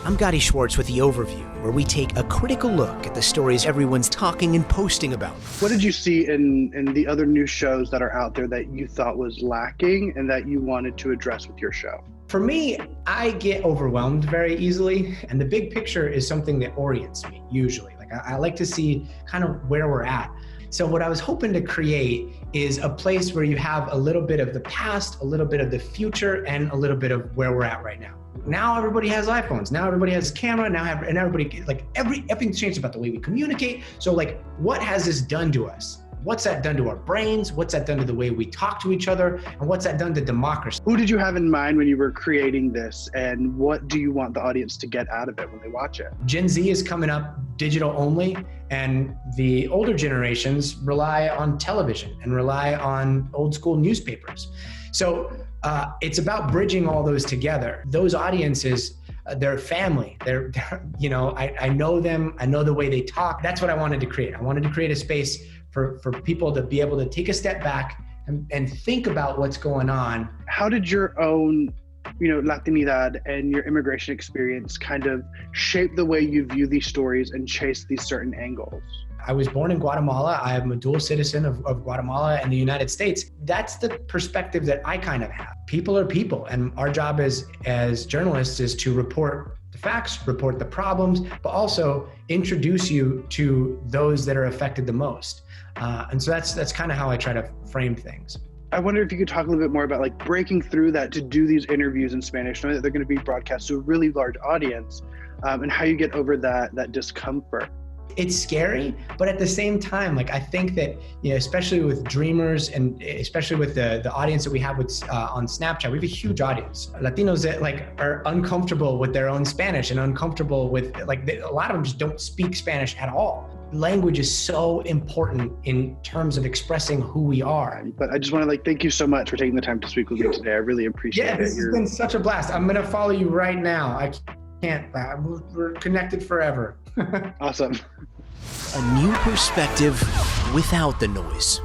I'm Gadi Schwartz with the Overview, where we take a critical look at the stories everyone's talking and posting about. What did you see in the other new shows that are out there that you thought was lacking and that you wanted to address with your show? For me, I get overwhelmed very easily, and the big picture is something that orients me, usually. Like I like to see kind of where we're at. So what I was hoping to create is a place where you have a little bit of the past, a little bit of the future, and a little bit of where we're at right now. Now everybody has iPhones. Now everybody has a camera. And everybody, like everything's changed about the way we communicate. So like, what has this done to us? What's that done to our brains? What's that done to the way we talk to each other? And what's that done to democracy? Who did you have in mind when you were creating this? And what do you want the audience to get out of it when they watch it? Gen Z is coming up digital only, and the older generations rely on television and rely on old school newspapers. So it's about bridging all those together. Those audiences, they're family. They're I know them. I know the way they talk. That's what I wanted to create. I wanted to create a space for people to be able to take a step back and think about what's going on. How did your own, Latinidad and your immigration experience kind of shape the way you view these stories and chase these certain angles? I was born in Guatemala. I am a dual citizen of Guatemala and the United States. That's the perspective that I kind of have. People are people, and our job as journalists is to report the facts, report the problems, but also introduce you to those that are affected the most. And so that's kind of how I try to frame things. I wonder if you could talk a little bit more about like breaking through that to do these interviews in Spanish, knowing that they're going to be broadcast to a really large audience, and how you get over that discomfort. It's scary, but at the same time, like I think that, especially with dreamers and especially with the audience that we have with on Snapchat, we have a huge audience. Latinos that are uncomfortable with their own Spanish and uncomfortable with a lot of them just don't speak Spanish at all. Language is so important in terms of expressing who we are. But I just want to thank you so much for taking the time to speak with me today. I really appreciate it. Yeah, this has been such a blast. I'm going to follow you right now. I can't, we're connected forever. Awesome. A new perspective without the noise.